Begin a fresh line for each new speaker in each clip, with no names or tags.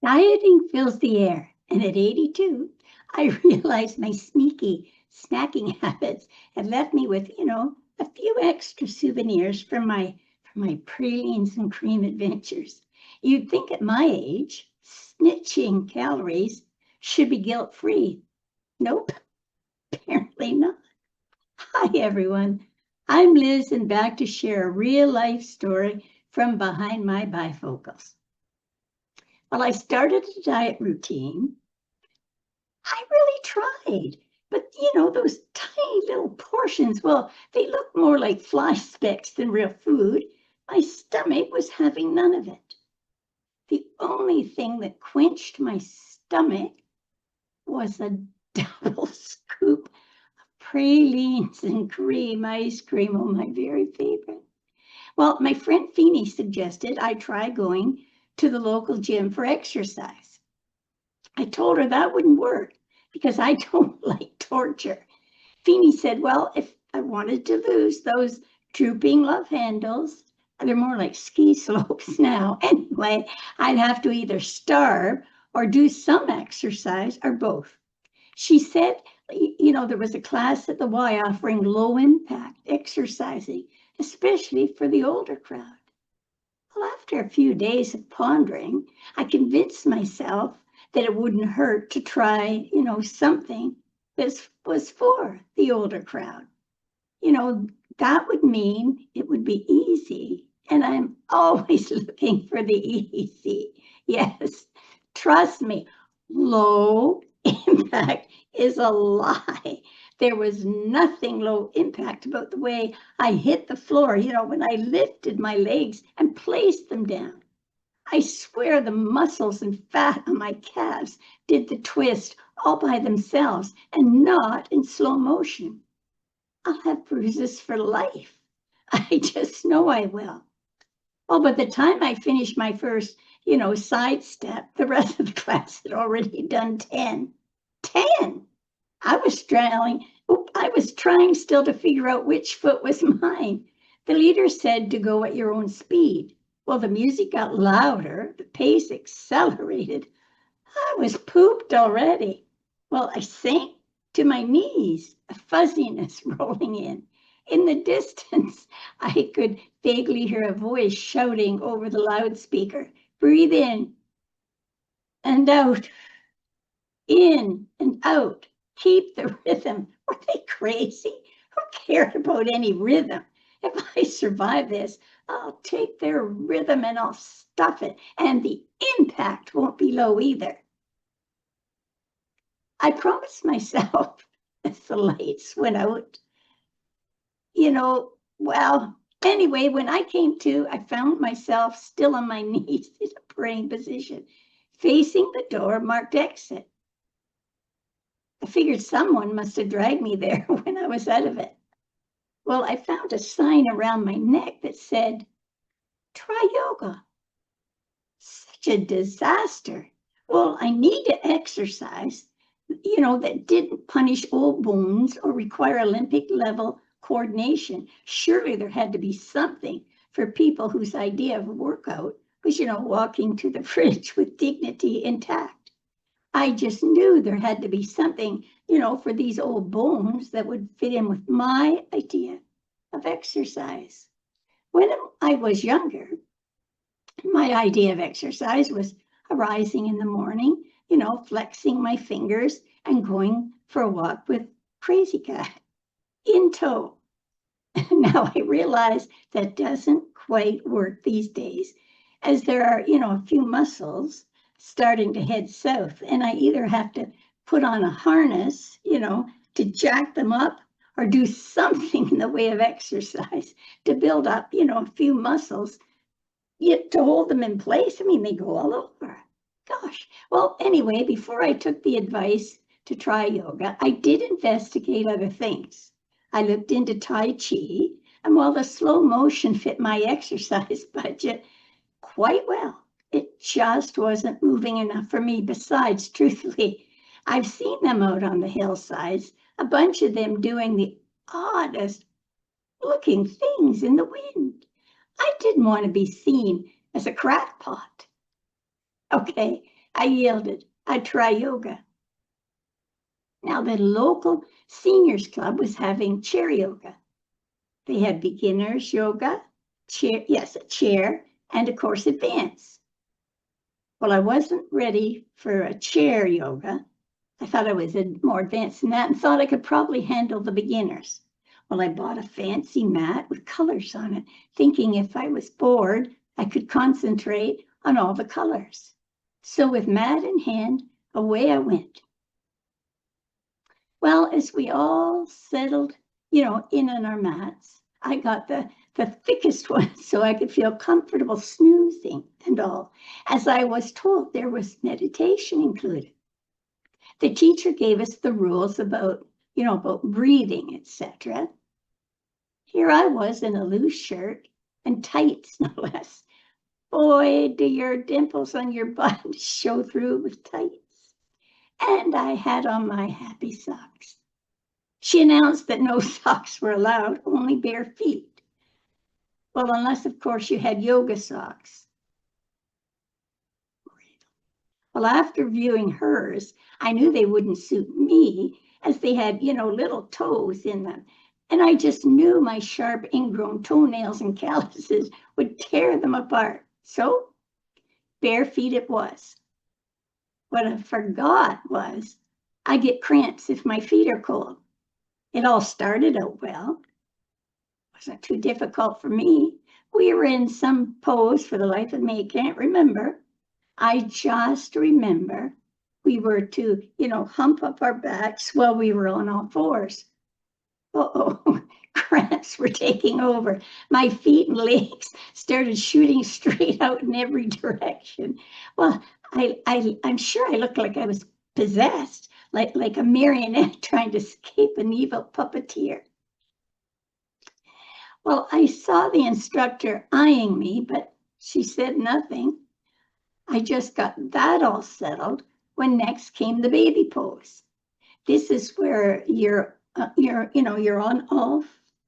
Dieting fills the air, and at 82, I realized my sneaky snacking habits had left me with, a few extra souvenirs from my pralines and cream adventures. You'd think at my age, snitching calories should be guilt-free. Nope, apparently not. Hi, everyone. I'm Liz, and back to share a real-life story from behind my bifocals. Well, I started a diet routine. I really tried. But, those tiny little portions, well, they look more like fly specks than real food. My stomach was having none of it. The only thing that quenched my stomach was a double scoop of pralines and cream ice cream. Oh, my very favorite. Well, my friend Feeny suggested I try going to the local gym for exercise. I told her that wouldn't work because I don't like torture. Feeny said, well, if I wanted to lose those drooping love handles, they're more like ski slopes now. Anyway, I'd have to either starve or do some exercise or both. She said, there was a class at the Y offering low impact exercising, especially for the older crowd. Well, after a few days of pondering, I convinced myself that it wouldn't hurt to try, something that was for the older crowd. That would mean it would be easy. And I'm always looking for the easy. Yes, trust me, low impact is a lie. There was nothing low impact about the way I hit the floor, when I lifted my legs and placed them down. I swear the muscles and fat on my calves did the twist all by themselves and not in slow motion. I'll have bruises for life. I just know I will. Well, by the time I finished my first, side step, the rest of the class had already done 10. 10! I was trying still to figure out which foot was mine. The leader said to go at your own speed. Well, the music got louder, the pace accelerated. I was pooped already. Well, I sank to my knees, a fuzziness rolling in. In the distance, I could vaguely hear a voice shouting over the loudspeaker, breathe in and out, in and out. Keep the rhythm. Were they crazy? Who cared about any rhythm? If I survive this, I'll take their rhythm and I'll stuff it, and the impact won't be low either. I promised myself as the lights went out. Well, anyway, when I came to, I found myself still on my knees in a praying position, facing the door marked exit. I figured someone must have dragged me there when I was out of it. Well, I found a sign around my neck that said, try yoga. Such a disaster. Well, I needed exercise, that didn't punish old bones or require Olympic level coordination. Surely there had to be something for people whose idea of a workout was, walking to the fridge with dignity intact. I just knew there had to be something, for these old bones that would fit in with my idea of exercise. When I was younger, my idea of exercise was arising in the morning, flexing my fingers and going for a walk with Crazy Cat in tow. Now I realize that doesn't quite work these days, as there are, a few muscles starting to head south, and I either have to put on a harness, to jack them up, or do something in the way of exercise to build up, a few muscles yet to hold them in place. I mean, they go all over. Gosh. Well, anyway, before I took the advice to try yoga, I did investigate other things. I looked into Tai Chi, and while the slow motion fit my exercise budget quite well, it just wasn't moving enough for me. Besides, truthfully, I've seen them out on the hillsides, a bunch of them doing the oddest looking things in the wind. I didn't want to be seen as a crackpot. Okay, I yielded. I'd try yoga. Now, the local seniors club was having chair yoga. They had beginners yoga, chair, yes, a chair, and of course, advanced. Well, I wasn't ready for a chair yoga. I thought I was more advanced than that and thought I could probably handle the beginners. Well, I bought a fancy mat with colors on it, thinking if I was bored, I could concentrate on all the colors. So with mat in hand, away I went. Well, as we all settled, in on our mats, I got the thickest one so I could feel comfortable snoozing and all. As I was told, there was meditation included. The teacher gave us the rules about breathing, etc. Here I was in a loose shirt and tights, no less. Boy, do your dimples on your butt show through with tights. And I had on my happy socks. She announced that no socks were allowed, only bare feet. Well, unless, of course, you had yoga socks. Well, after viewing hers, I knew they wouldn't suit me as they had, little toes in them. And I just knew my sharp ingrown toenails and calluses would tear them apart. So bare feet it was. What I forgot was I get cramps if my feet are cold. It all started out well. It wasn't too difficult for me. We were in some pose for the life of me, can't remember. I just remember we were to, hump up our backs while we were on all fours. Uh-oh, cramps were taking over. My feet and legs started shooting straight out in every direction. Well, I'm sure I looked like I was possessed, like a marionette trying to escape an evil puppeteer. Well, I saw the instructor eyeing me, but she said nothing. I just got that all settled when next came the baby pose. This is where you're on all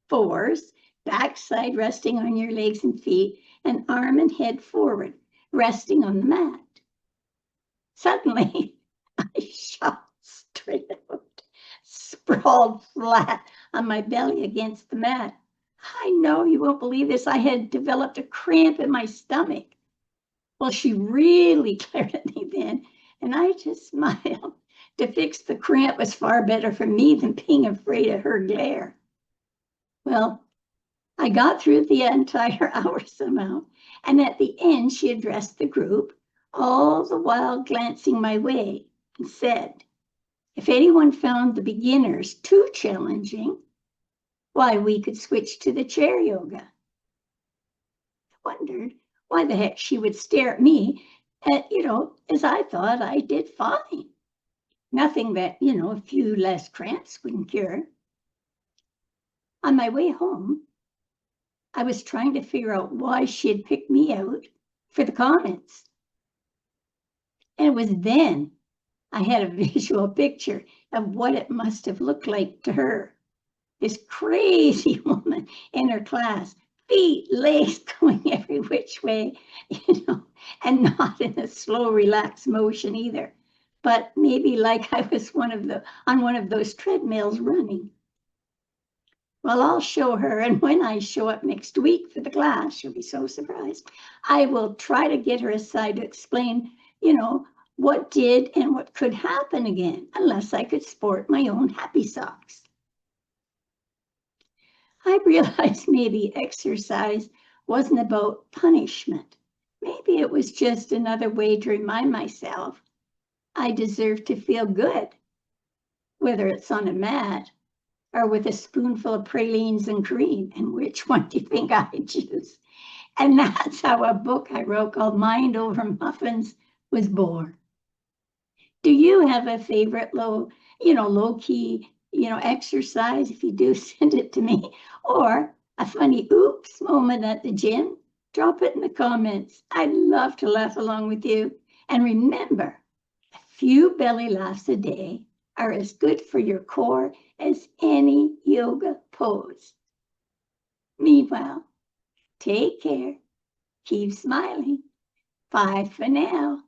fours, backside resting on your legs and feet, and arm and head forward, resting on the mat. Suddenly, I shot straight out, sprawled flat on my belly against the mat. I know you won't believe this. I had developed a cramp in my stomach. Well, she really glared at me then, and I just smiled. To fix the cramp was far better for me than being afraid of her glare. Well, I got through the entire hour somehow, and at the end she addressed the group, all the while glancing my way, and said, if anyone found the beginners too challenging, why, we could switch to the chair yoga. I wondered why the heck she would stare at me, as I thought I did fine. Nothing that, a few less cramps wouldn't cure. On my way home, I was trying to figure out why she had picked me out for the comments. And it was then I had a visual picture of what it must have looked like to her. This crazy woman in her class, feet, legs going every which way, and not in a slow, relaxed motion either, but maybe like I was on one of those treadmills running. Well, I'll show her, and when I show up next week for the class, she'll be so surprised. I will try to get her aside to explain, what did and what could happen again, unless I could sport my own happy socks. I realized maybe exercise wasn't about punishment. Maybe it was just another way to remind myself I deserve to feel good, whether it's on a mat or with a spoonful of pralines and cream. And which one do you think I choose? And that's how a book I wrote called Mind Over Muffins was born. Do you have a favorite low-key, exercise? If you do, send it to me. Or a funny oops moment at the gym? Drop it in the comments. I'd love to laugh along with you. And remember, a few belly laughs a day are as good for your core as any yoga pose. Meanwhile, take care, keep smiling. Bye for now.